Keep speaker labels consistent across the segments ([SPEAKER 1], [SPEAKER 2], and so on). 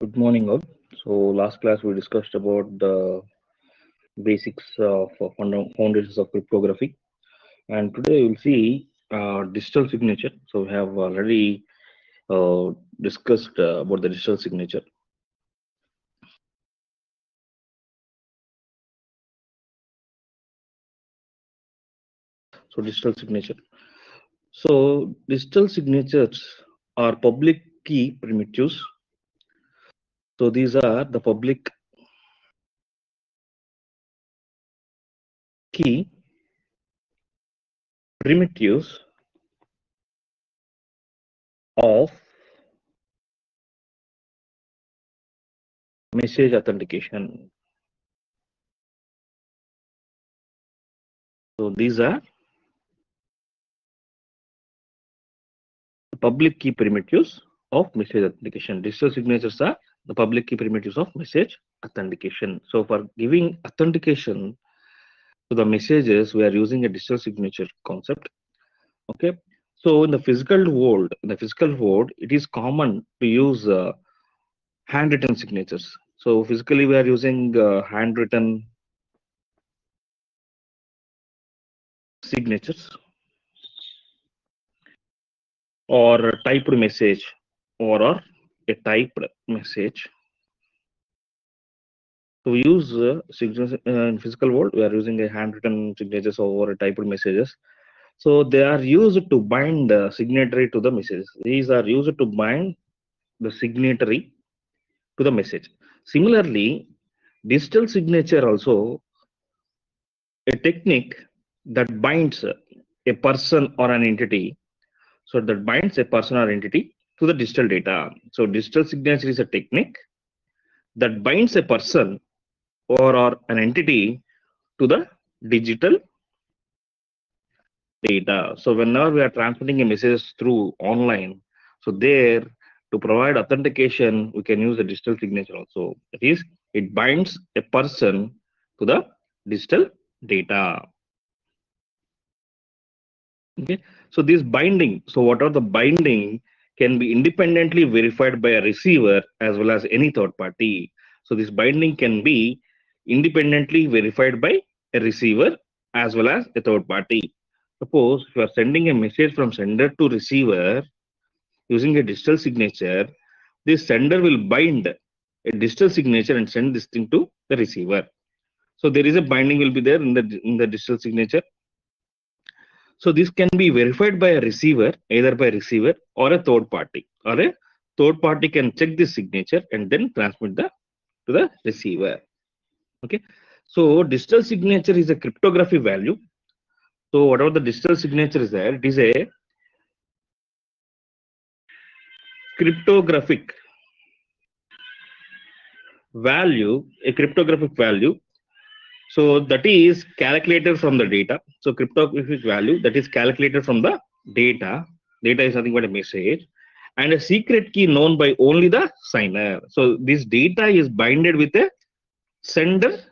[SPEAKER 1] Good morning, all. So, last class we discussed about the basics of foundations of cryptography, and today we'll see digital signature. So, we have already discussed about the digital signature. So, digital signature. So, digital signatures are public key primitives. So, these are the public key primitives of message authentication. So, these are public key primitives of message authentication. Digital signatures are the public key primitives of message authentication. So for giving authentication to the messages, we are using a digital signature concept. Okay. So in the physical world, it is common to use handwritten signatures. So physically, we are using handwritten signatures or typed message or a typed message. So we use signatures in physical world. We are using a handwritten signatures or typed messages. So they are used to bind the signatory to the message. These are used to bind the signatory to the message. Similarly, digital signature also a technique that binds a person or an entity. So that binds a person or entity to the digital data. So digital signature is a technique that binds a person or an entity to the digital data. So whenever we are transmitting a message through online, so there to provide authentication, we can use a digital signature also. That is, it binds a person to the digital data. Okay. So this binding, so what are the binding can be independently verified by a receiver as well as any third party. So this binding can be independently verified by a receiver as well as a third party. Suppose if you are sending a message from sender to receiver using a digital signature, this sender will bind a digital signature and send this thing to the receiver. So there is a binding will be there in the digital signature. So this can be verified by a receiver, either by a receiver or a third party. Or a third party can check this signature and then transmit the to the receiver. Okay. So digital signature is a cryptography value. So whatever the digital signature is there, it is a cryptographic value, a cryptographic value. So that is calculated from the data. So cryptographic value that is calculated from the data. Data is nothing but a message and a secret key known by only the signer. So this data is binded with a sender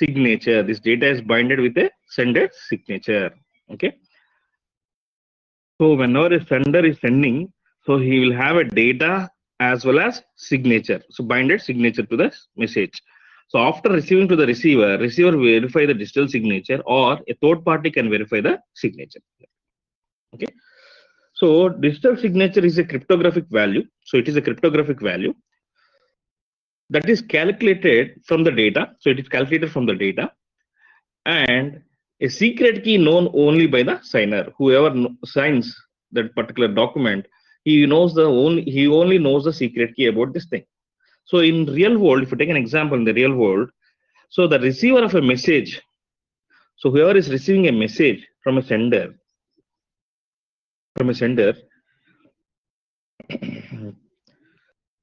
[SPEAKER 1] signature. This data is binded with a sender signature. Okay. So whenever a sender is sending, so he will have a data as well as signature. So binded signature to the message. So after receiving to the receiver, receiver will verify the digital signature or a third party can verify the signature. Okay. So digital signature is a cryptographic value. So it is a cryptographic value that is calculated from the data. So it is calculated from the data and a secret key known only by the signer. Whoever signs that particular document, he only knows the secret key about this thing. So in real world, if you take an example in the real world, so the receiver of a message, so whoever is receiving a message from a sender,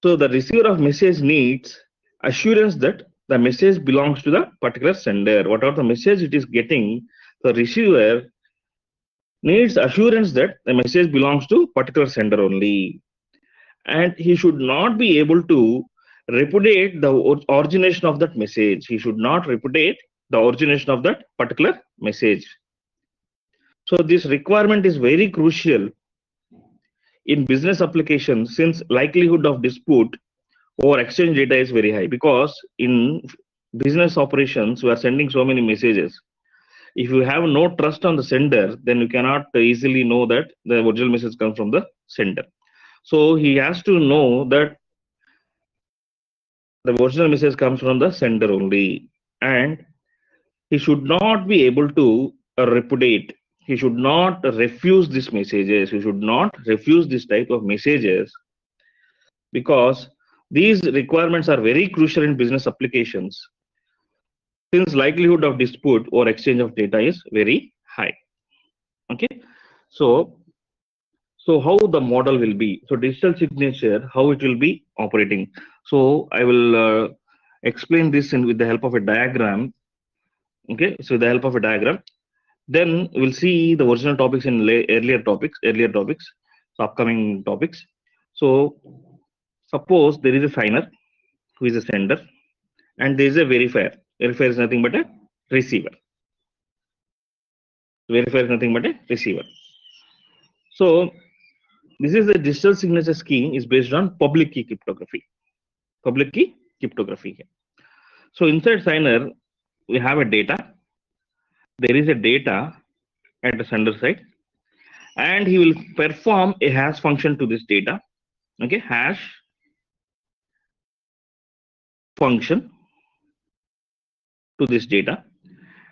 [SPEAKER 1] so the receiver of message needs assurance that the message belongs to the particular sender. Whatever the message it is getting, the receiver needs assurance that the message belongs to particular sender only, and he should not be able to repudiate the origination of that message. He should not repudiate the origination of that particular message. So this requirement is very crucial in business applications, since likelihood of dispute or exchange data is very high, because in business operations we are sending so many messages. If you have no trust on the sender, then you cannot easily know that the original message comes from the sender. So he has to know that the original message comes from the sender only, and he should not be able to repudiate. He should not refuse these messages. He should not refuse this type of messages, because these requirements are very crucial in business applications, since likelihood of dispute or exchange of data is very high. Okay, so how the model will be? So digital signature, how it will be operating? So I will explain this with the help of a diagram. Okay, so with the help of a diagram, then we'll see the original topics in earlier topics, so upcoming topics. So suppose there is a signer who is a sender, and there is a verifier. Verifier is nothing but a receiver. Verifier is nothing but a receiver. So this is the digital signature scheme is based on public key cryptography. Public key cryptography here. So inside signer, we have a data. There is a data at the sender side, and he will perform a hash function to this data. Okay, hash function to this data,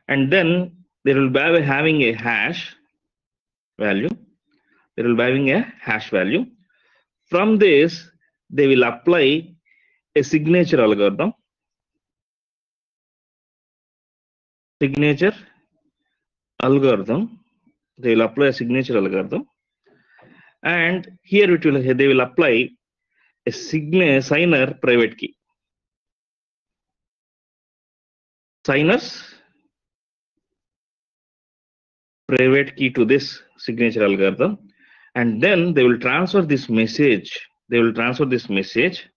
[SPEAKER 1] and then there will be having a hash value. There will be having a hash value. From this, they will apply a signature algorithm. Signature algorithm. They will apply a signature algorithm, and here it will they will apply a signer private key. Signer's private key to this signature algorithm, and then they will transfer this message. They will transfer this message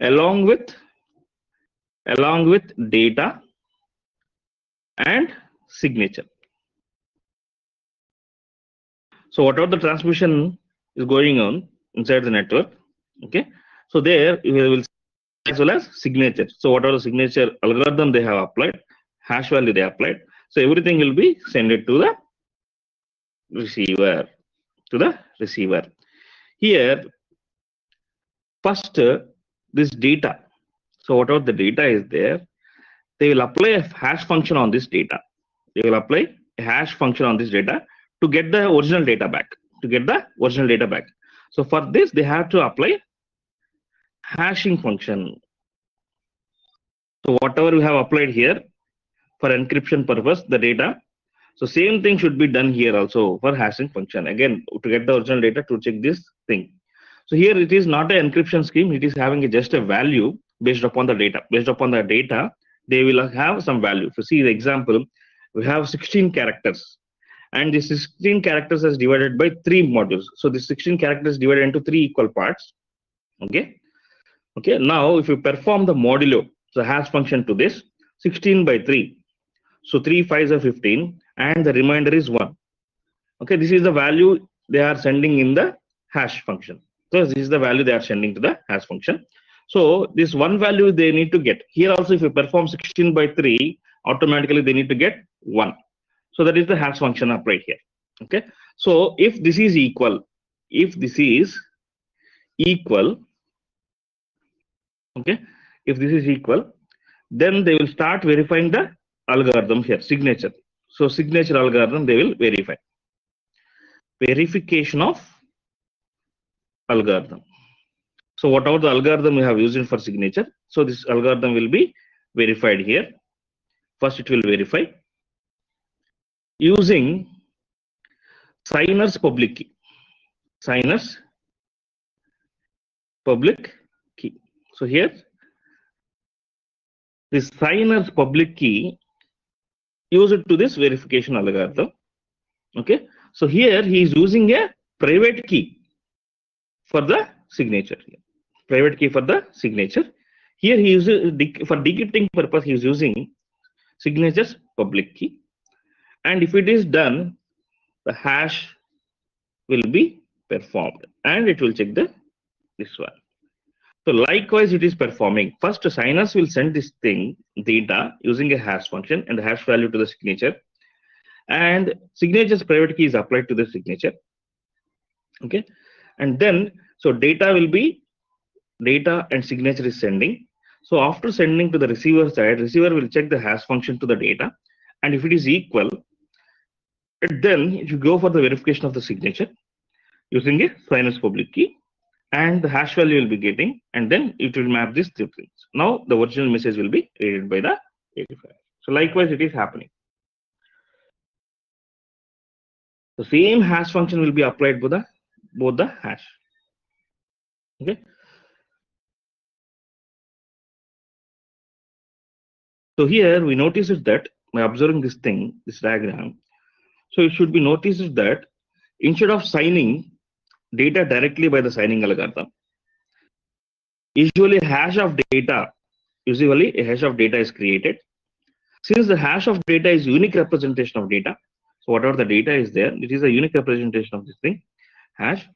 [SPEAKER 1] along with data and signature. So whatever the transmission is going on inside the network, okay, so there you will see as well as signature. So whatever the signature algorithm they have applied, hash value they applied, so everything will be sent to the receiver. Here first this data. So whatever the data is there, they will apply a hash function on this data. They will apply a hash function on this data to get the original data back. So for this, they have to apply hashing function. So whatever we have applied here for encryption purpose, the data. So same thing should be done here also for hashing function. Again, to get the original data to check this thing. So here it is not an encryption scheme. It is having just a value based upon the data. Based upon the data, they will have some value. If you see the example, we have 16 characters, and this 16 characters is divided by 3 modules. So this 16 characters divided into 3 equal parts. Okay. Now if you perform the modulo, so hash function to this 16 by 3. So 3 5s are 15, and the remainder is 1. Okay, this is the value they are sending in the hash function. So this is the value they are sending to the hash function. So this one value they need to get. Here also, if you perform 16 by 3, automatically they need to get 1. So that is the hash function applied here. Okay. So if this is equal, okay, if this is equal, then they will start verifying the algorithm here, signature. So signature algorithm they will verify. Verification of algorithm. So whatever the algorithm we have used for signature, so this algorithm will be verified here. First it will verify using signer's public key. Signer's public key. So here this signer's public key use it to this verification algorithm. Okay, so here he is using a private key for the signature. Private key for the signature. Here he uses for decrypting purpose. He is using signature's public key, and if it is done, the hash will be performed, and it will check this one. So likewise, it is performing. First, signers will send this thing data using a hash function and the hash value to the signature, and signature's private key is applied to the signature. Okay, and then so data will be data and signature is sending. So after sending to the receiver side, receiver will check the hash function to the data, and if it is equal, then you go for the verification of the signature using a signer's public key, and the hash value will be getting, and then it will map these two things. Now the original message will be read by the verifier. So likewise, it is happening. The same hash function will be applied to the both the hash. Okay. So here we notice that by observing this thing, this diagram, so it should be noticed that instead of signing data directly by the signing algorithm, usually a hash of data is created. Since the hash of data is unique representation of data, so whatever the data is there, it is a unique representation of this thing, hash.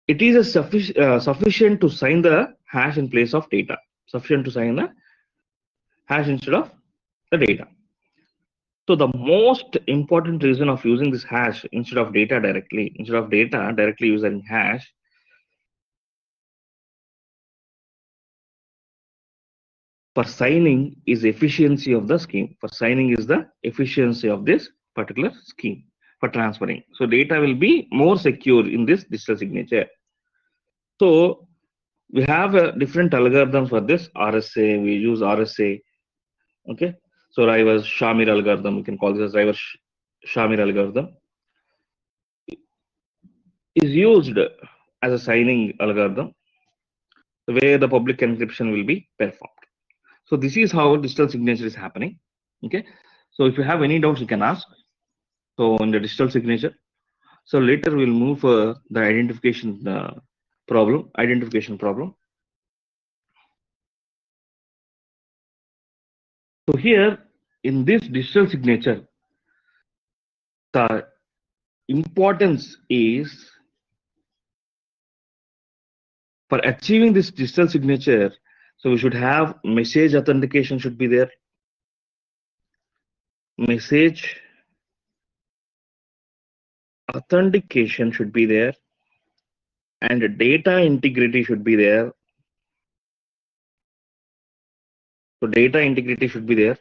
[SPEAKER 1] It is a sufficient to sign the hash in place of data, sufficient to sign the hash instead of the data. So the most important reason of using this hash instead of data directly using hash, for signing is efficiency of the scheme. For signing is the efficiency of this particular scheme for transferring. So data will be more secure in this digital signature. So we have a different algorithm for this RSA. We use RSA. Okay. So Rivers-Shamir algorithm. We can call this as Rivers-Shamir algorithm. Is used as a signing algorithm where the public encryption will be performed. So this is how digital signature is happening. Okay. So if you have any doubts, you can ask. So in the digital signature, so later we'll move the identification problem. So here in this digital signature, the importance is for achieving this digital signature. So we should have message authentication should be there. Message authentication should be there, and data integrity should be there. So data integrity should be there,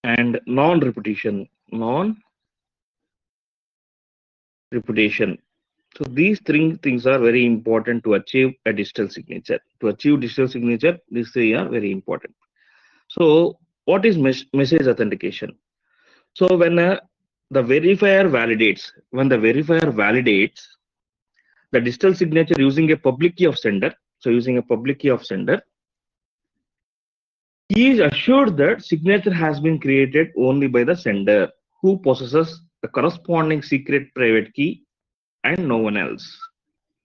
[SPEAKER 1] and non-repetition. So these three things are very important to achieve a digital signature. To achieve digital signature, these three are very important. So what is message authentication? So when the verifier validates, the digital signature using a public key of sender, so using a public key of sender, he is assured that signature has been created only by the sender, who possesses the corresponding secret private key and no one else.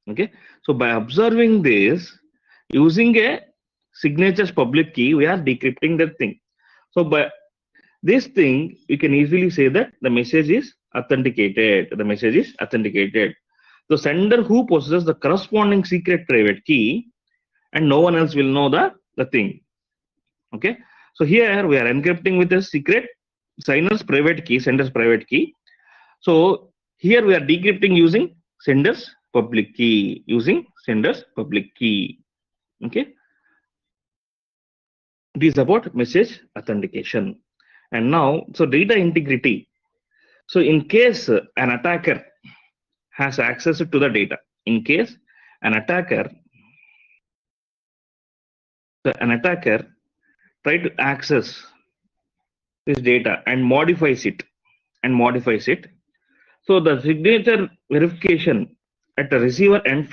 [SPEAKER 1] Okay, so by observing this, using a signature's public key, we are decrypting that thing. So by this thing, we can easily say that the message is authenticated. The sender who possesses the corresponding secret private key and no one else will know the thing. Okay, so here we are encrypting with a secret signer's private key, sender's private key. So here we are decrypting using sender's public key, Okay, it is about message authentication. And now, so data integrity. So in case an attacker has access to the data, try to access this data and modifies it. So the signature verification at the receiver end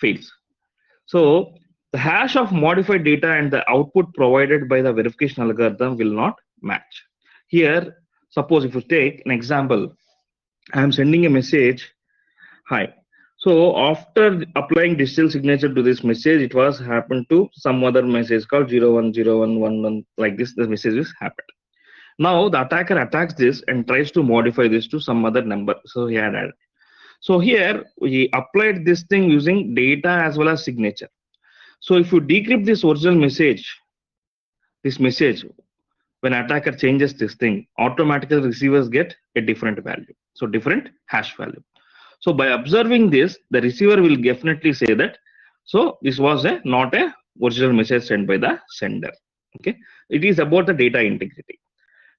[SPEAKER 1] fails. So the hash of modified data and the output provided by the verification algorithm will not match. Here, suppose if you take an example, I am sending a message, hi. So after applying digital signature to this message, it was happened to some other message called 010111, like this, the message is happened. Now the attacker attacks this and tries to modify this to some other number. So he had added. So here we applied this thing using data as well as signature. So if you decrypt this original message, when attacker changes this thing, automatically receivers get a different value. So different hash value. So by observing this, the receiver will definitely say that, so this was not a original message sent by the sender. Okay, it is about the data integrity.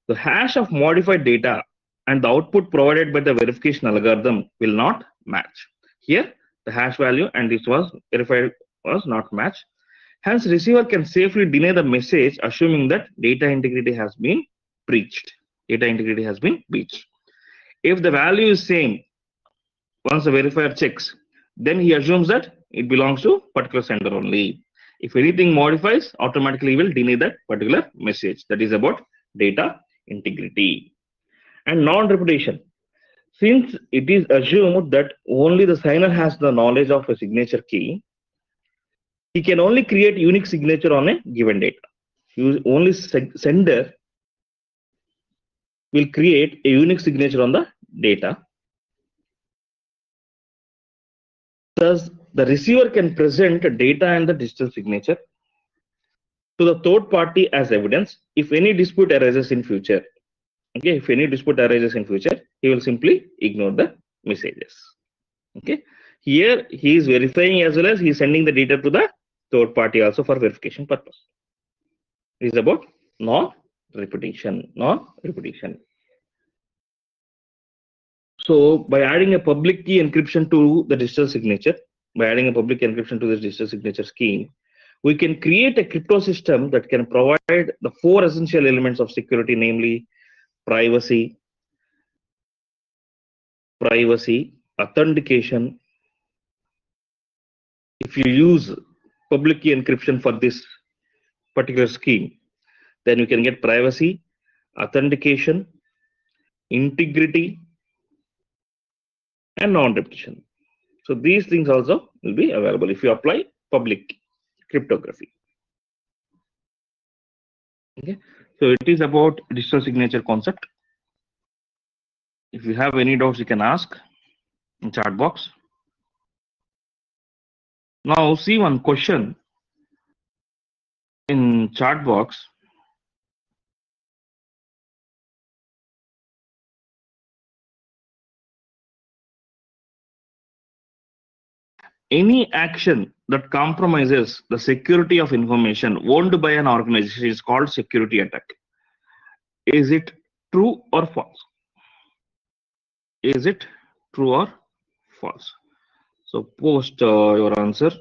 [SPEAKER 1] The hash of modified data and the output provided by the verification algorithm will not match. Here, the hash value and this was verified was not matched. Hence, receiver can safely deny the message, assuming that data integrity has been breached. Data integrity has been breached. If the value is same, once the verifier checks, then he assumes that it belongs to particular sender only. If anything modifies, automatically he will deny that particular message. That is about data integrity. And non-repetition. Since it is assumed that only the signer has the knowledge of a signature key, he can only create unique signature on a given data. Only sender will create a unique signature on the data. Thus, the receiver can present data and the digital signature to the third party as evidence if any dispute arises in future. Okay, if any dispute arises in future, he will simply ignore the messages. Okay, here he is verifying as well as he is sending the data to the third party also for verification purpose. It is about non-repetition. So by adding a public key encryption to the digital signature, scheme, we can create a crypto system that can provide the 4 essential elements of security, namely privacy, authentication. If you use public key encryption for this particular scheme, then you can get privacy, authentication, integrity, and non-repetition. So these things also will be available if you apply public cryptography. Okay, so it is about digital signature concept. If you have any doubts, you can ask in chat box. Now see one question in chat box. Any action that compromises the security of information owned by an organization is called security attack. Is it true or false? Is it true or false? So post your answer.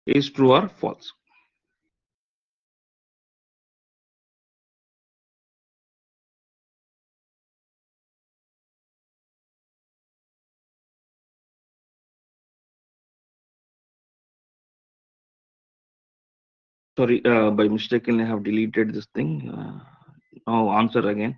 [SPEAKER 1] Is true or false? Sorry, by mistakenly I have deleted this thing. Now answer again.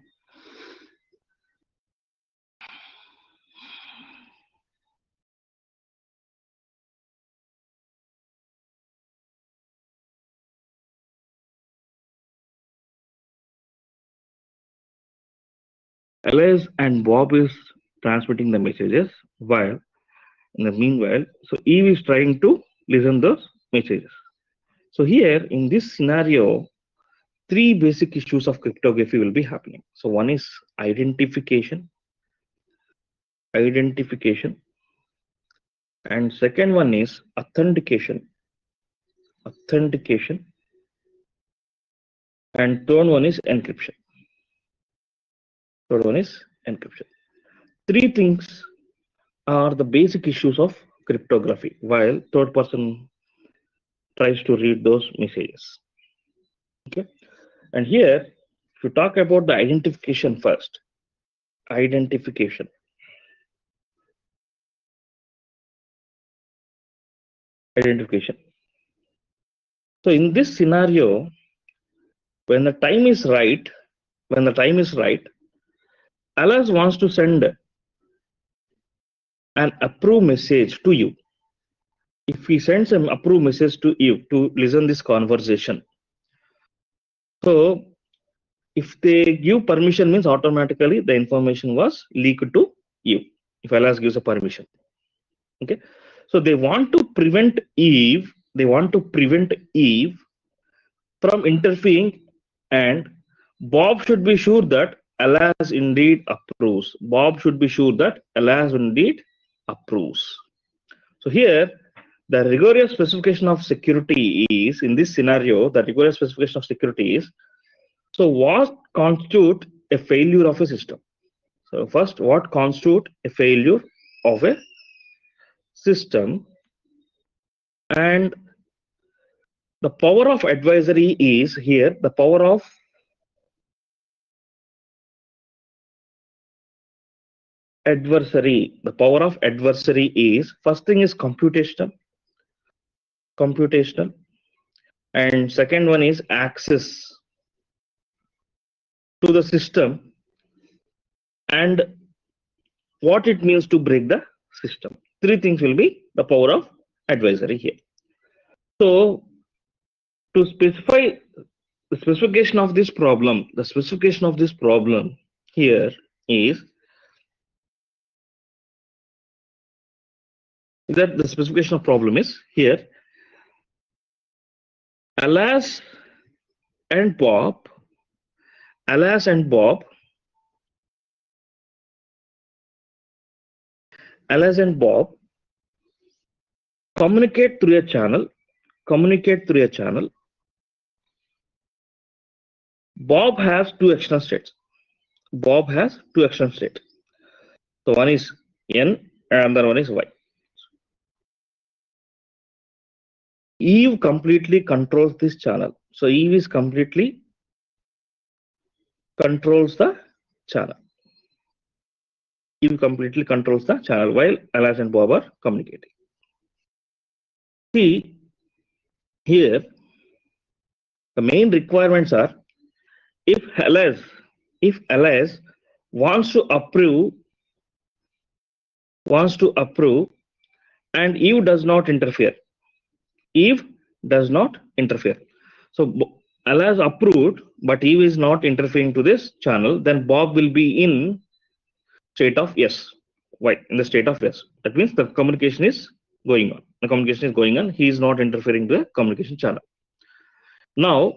[SPEAKER 1] Alice and Bob is transmitting the messages while in the meanwhile, so Eve is trying to listen those messages. So here in this scenario, 3 basic issues of cryptography will be happening. So one is identification, and second one is authentication, and third one is encryption. 3 things are the basic issues of cryptography while third person tries to read those messages. Okay, and here if you talk about the identification first, identification. So in this scenario, when the time is right, Alice wants to send an approve message to you. If he sends an approve message to you to listen this conversation, so If they give permission means automatically the information was leaked to Eve. If Alice gives a permission. Okay. So they want to prevent Eve. They want to prevent Eve from interfering, and Bob should be sure that Alice indeed approves. Bob should be sure that Alice indeed approves. So here, the rigorous specification of security is, in this scenario, the rigorous specification of security is, so what constitute a failure of a system? So first, what constitute a failure of a system? And the power of advisory is here, the power of adversary. The power of adversary is, first thing is computational, and second one is access to the system and what it means to break the system. Three things will be the power of advisory here. So to specify the specification of this problem, the specification of this problem here is that the specification of problem is here, Alice and Bob communicate through a channel. Bob has two external states. So one is N and another one is Y. Eve completely controls this channel. So Eve is completely controls the channel. Eve completely controls the channel while Alice and Bob are communicating. See, here the main requirements are, if Alice wants to approve and Eve does not interfere. So Alice approved, but Eve is not interfering to this channel, then Bob will be in state of yes. Why? In the state of yes. That means the communication is going on. He is not interfering to the communication channel. Now,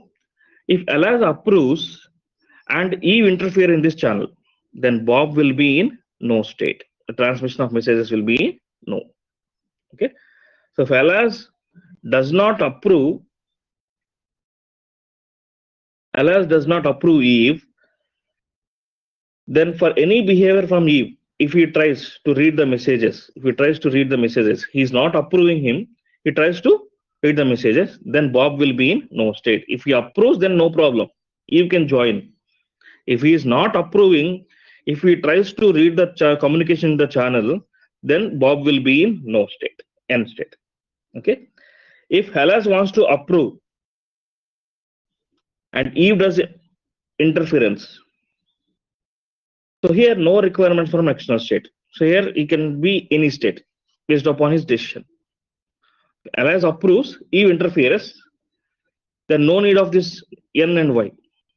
[SPEAKER 1] if Alice approves and Eve interfere in this channel, then Bob will be in no state. The transmission of messages will be in no. Okay. So if Alice does not approve Eve, then for any behavior from Eve, if he tries to read the messages, he is not approving him, he tries to read the messages, then Bob will be in no state. If he approves, then no problem. Eve can join. If he is not approving, if he tries to read the communication in the channel, then Bob will be in no state, N state. Okay. If Alice wants to approve and Eve does interference, so here no requirements from external state. So here he can be any state based upon his decision. Alice approves, Eve interferes, then no need of this N and Y.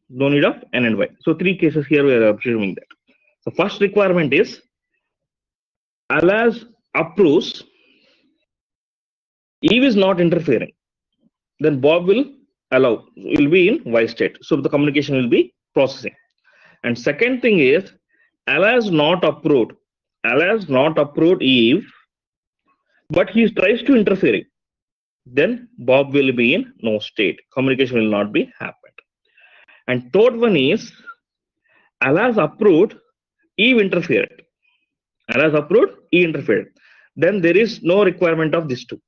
[SPEAKER 1] No need of N and Y. So three cases here we are assuming that. So first requirement is Alice approves, Eve is not interfering, then Bob will be in Y state. So the communication will be processing. And second thing is Alice not approved Eve, but he tries to interfere. Then Bob will be in no state. Communication will not be happened. And third one is Alice approved, Eve interfered. Then there is no requirement of these two.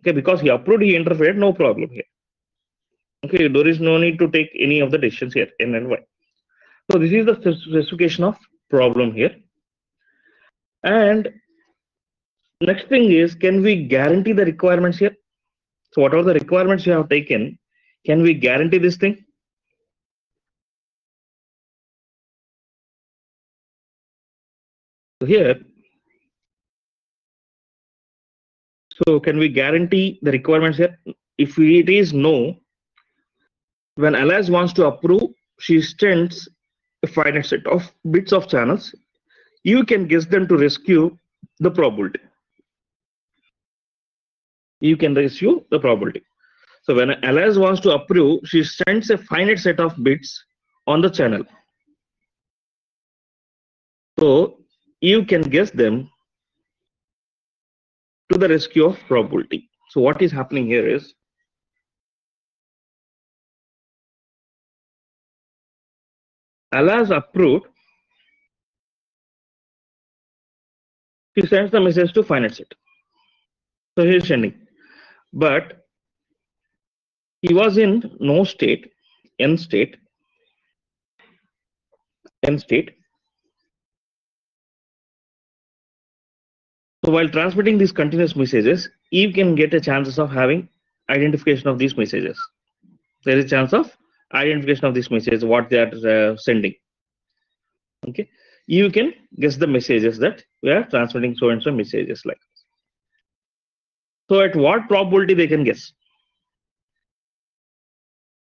[SPEAKER 1] Okay, because he approved, he interfered, no problem here. Okay, there is no need to take any of the decisions here, N and Y. So this is the specification of problem here. And next thing is, can we guarantee the requirements here? So whatever the requirements you have taken, can we guarantee this thing? So here, so can we guarantee the requirements here? If it is no, when Alice wants to approve she sends a finite set of bits of channels. You can guess them to rescue the probability. You can rescue the probability. So when Alice wants to approve, she sends a finite set of bits on the channel. So you can guess them to the rescue of probability. So what is happening here is Alice approved, she sends the message to finite set. So he is sending. But he was in no state, n state. So while transmitting these continuous messages, Eve can get a chances of having identification of these messages. There is a chance of identification of these messages, what they are sending. Okay, you can guess the messages that we are transmitting so and so messages like. So at what probability they can guess?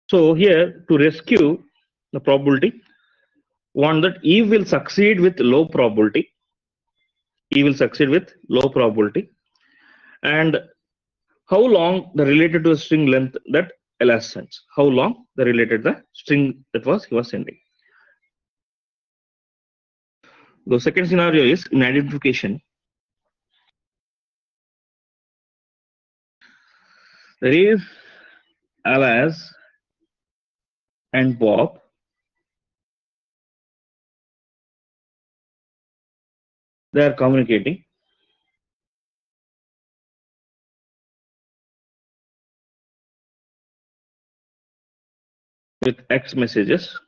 [SPEAKER 1] So here to rescue the probability, one that Eve will succeed with low probability. Eve will succeed with low probability, and how long the related to the string length that Alice sends. How long the related the string that he was sending. The second scenario is in identification. There is Alice and Bob. They are communicating. With X messages.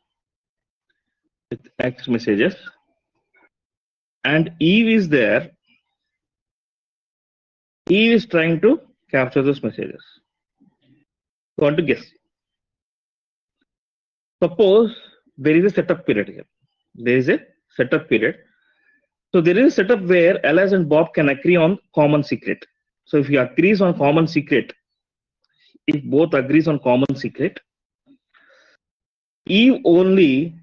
[SPEAKER 1] And Eve is there. Eve is trying to capture those messages. You want to guess. Suppose there is a setup period here. There is a setup period. So there is a setup where Alice and Bob can agree on common secret. So if he agrees on common secret, if both agrees on common secret, Eve only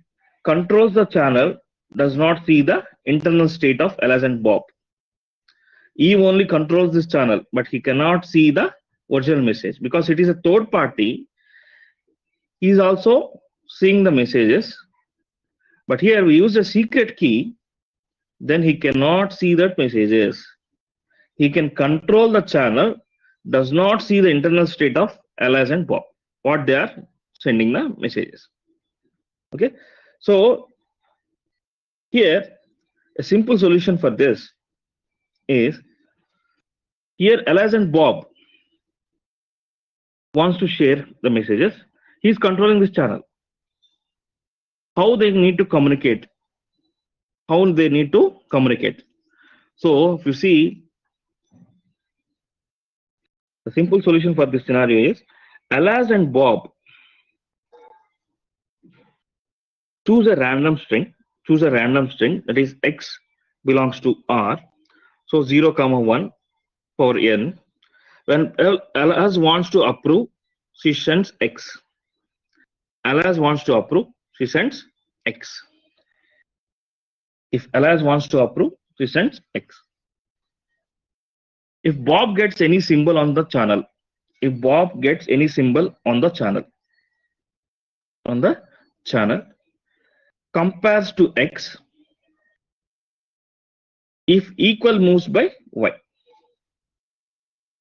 [SPEAKER 1] controls the channel, does not see the internal state of Alice and Bob. Eve only controls this channel, but he cannot see the original message because it is a third party. He is also seeing the messages, but here we use a secret key, then he cannot see that messages. He can control the channel, does not see the internal state of Alice and Bob, what they are sending the messages. Okay, so here a simple solution for this is, here Alice and Bob wants to share the messages. He is controlling this channel. How they need to communicate? How they need to communicate? So if you see, the simple solution for this scenario is Alice and Bob choose a random string. That is X belongs to R. So 0, 1 for N. When Alice wants to approve, she sends X. Alice wants to approve, she sends X. If Alice wants to approve, she sends X. If Bob gets any symbol on the channel, compares to X, if equal moves by Y.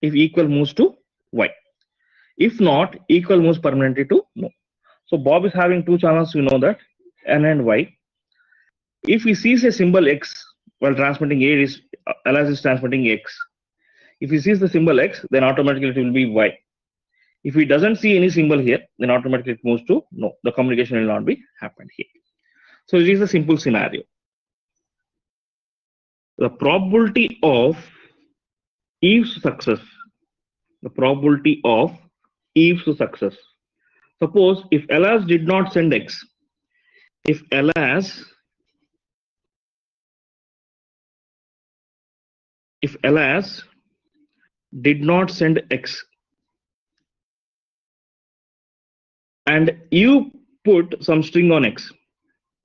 [SPEAKER 1] If equal moves to Y. If not, equal moves permanently to no. So Bob is having two channels, we know that, N and Y. If he sees a symbol X while transmitting Alice is transmitting X. If he sees the symbol X, then automatically it will be Y. If he doesn't see any symbol here, then automatically it moves to no. The communication will not be happened here. So it is a simple scenario. The probability of Eve's success. Suppose if Alice did not send X, if Alice did not send X and Eve put some string on X.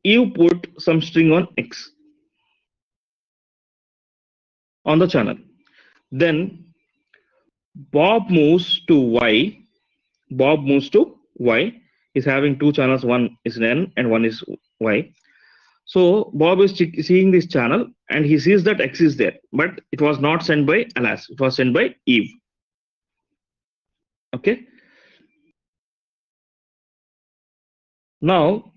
[SPEAKER 1] Eve put some string on X on the channel. Then Bob moves to Y. Bob moves to Y. He's having two channels. One is N and one is Y. So Bob is seeing this channel and he sees that X is there, but it was not sent by Alas. It was sent by Eve. Okay. Now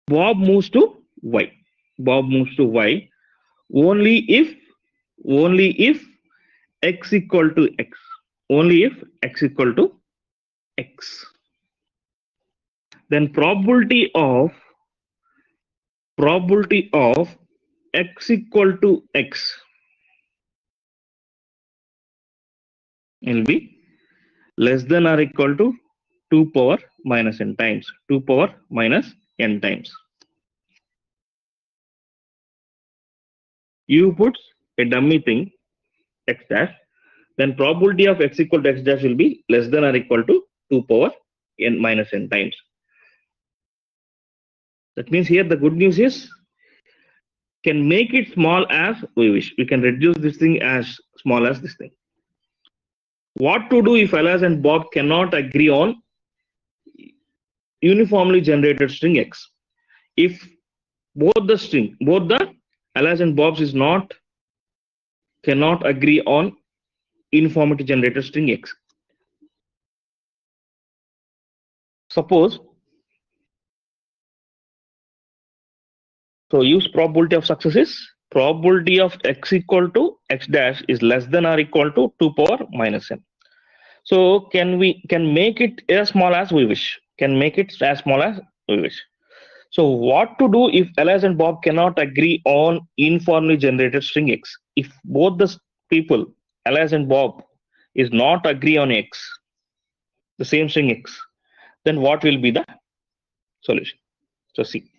[SPEAKER 1] Bob moves to Y. Bob moves to Y only if X equal to X. Only if X equal to X. Then probability of X equal to X will be less than or equal to 2 power minus n times. 2 power minus n times. You put a dummy thing X dash, then probability of X equal to X dash will be less than or equal to 2 power n minus n times. That means here the good news is can make it small as we wish. We can reduce this thing as small as this thing. What to do if Alas and Bob cannot agree on uniformly generated string X? If both the Alas and Bob's is cannot agree on uniformity generated string X. Suppose, so use probability of success is probability of X equal to X dash is less than or equal to 2 power minus n. So can make it as small as we wish. Can make it as small as we wish. So what to do if Alas and Bob cannot agree on uniformly generated string X? If both the people, Alas and Bob, is not agree on X, the same string X, then what will be the solution? So see.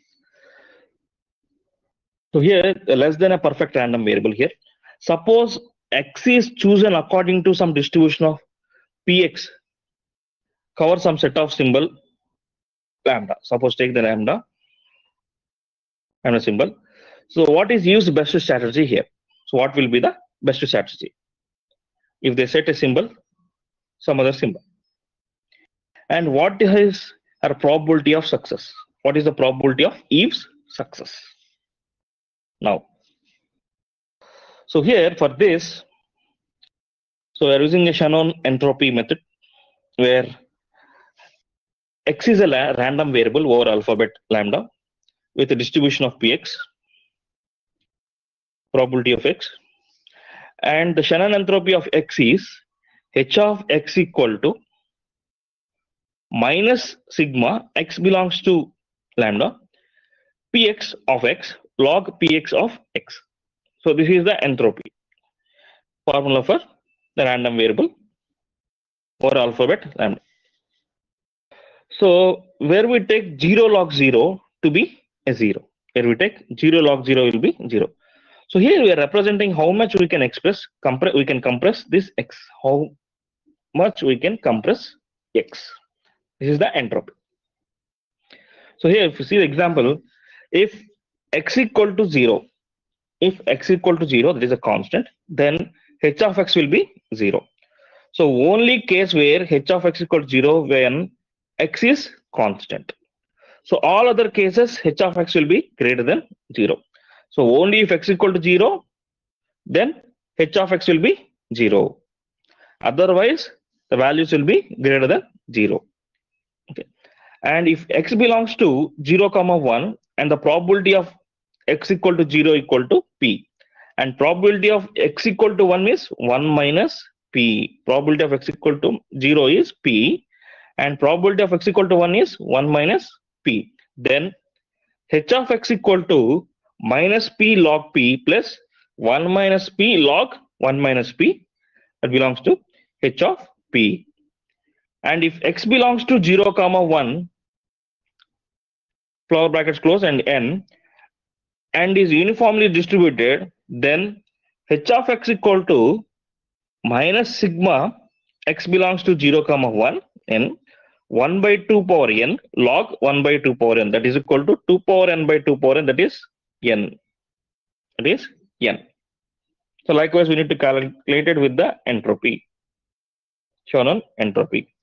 [SPEAKER 1] So here, less than a perfect random variable here. Suppose X is chosen according to some distribution of Px, cover some set of symbol lambda. Suppose take the lambda symbol. So what is used best strategy here? So what will be the best strategy? If they set a symbol, some other symbol. And what is our probability of success? What is the probability of Eve's success? Now, so here for this, so we are using a Shannon entropy method where X is a random variable over alphabet lambda with a distribution of Px, probability of X, and the Shannon entropy of X is h of X equal to minus sigma X belongs to lambda Px of X log Px of X. So this is the entropy formula for the random variable over alphabet lambda. So where we take 0 log 0 to be a 0, where we take 0 log 0 will be 0. So here we are representing how much we can we can compress this X, how much we can compress X. This is the entropy. So here if you see the example, if X equal to 0, if X equal to 0, that is a constant, then h of X will be 0. So only case where h of X equal to 0 when X is constant. So all other cases h of X will be greater than 0. So only if X equal to 0, then h of X will be 0. Otherwise, the values will be greater than 0. Okay. And if X belongs to 0, 1, and the probability of X equal to 0 equal to P, and probability of X equal to 1 is 1 minus P. Probability of X equal to 0 is P, and probability of X equal to 1 is 1 minus P. Then h of X equal to minus P log P plus 1 minus P log 1 minus P, that belongs to h of P. And if X belongs to 0, 1, flower brackets close, and n, and is uniformly distributed, then h of X equal to minus sigma X belongs to 0, 1, n, 1 by 2 power n log 1 by 2 power n, that is equal to 2 power n by 2 power n, that is n. That is n. So likewise, we need to calculate it with the entropy shown on entropy.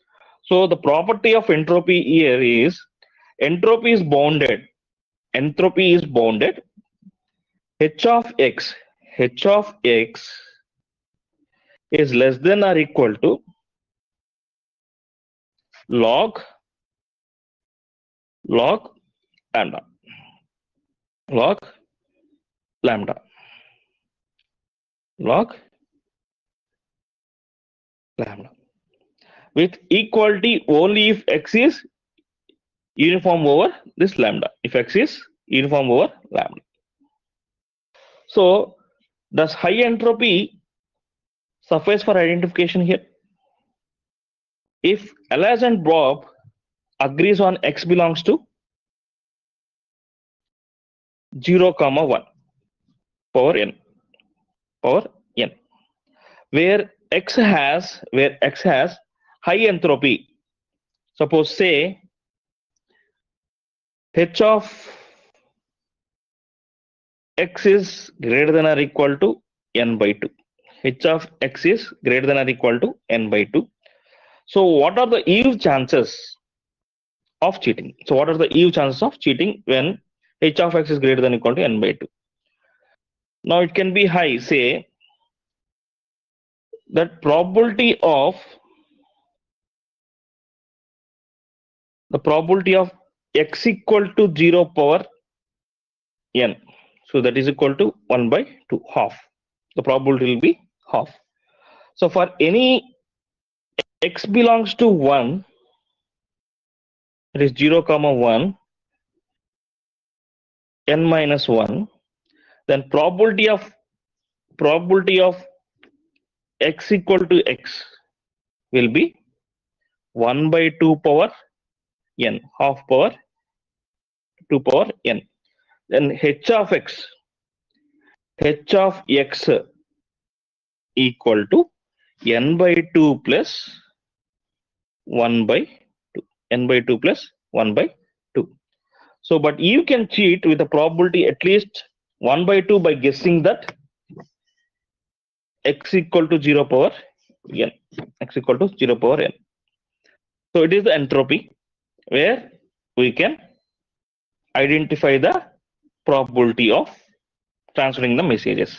[SPEAKER 1] So the property of entropy here is entropy is bounded. Entropy is bounded. H of x is less than or equal to log lambda log lambda with equality only if x is uniform over this lambda, if x is uniform over lambda. So does high entropy suffice for identification here? If Elias and Bob agrees on x belongs to 0, 1 power n, where x has high entropy. Suppose say h of x is greater than or equal to n by 2. H of x is greater than or equal to n by 2. So what are the Eve chances of cheating? So what are the Eve chances of cheating when h of x is greater than or equal to n by 2? Now it can be high. Say that probability of x equal to 0 power n. So that is equal to 1 by 2, half. The probability will be half. So for any x belongs to 1, it is 0, 1, n minus 1, then probability of x equal to x will be 1 by 2 power n, half power 2 power n. Then h of x equal to n by 2 plus 1 by 2, n by 2 plus 1 by 2. So but you can cheat with a probability at least 1 by 2 by guessing that x equal to 0 power n, x equal to 0 power n. So it is the entropy where we can identify the probability of transferring the messages.